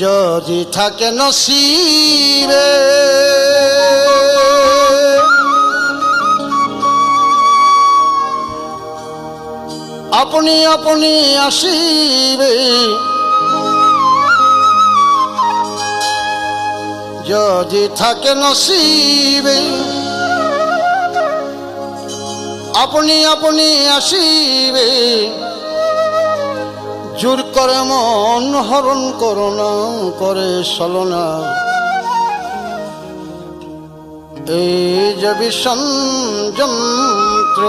যদি থাকে নসিবে আপনি আপনি আসিবে, যদি থাকে নসিবে আপনি আপনি আসিবে। জোর করে মন হরণ করো না, করে ছলনা, এই যে বিষম যন্ত্রণা।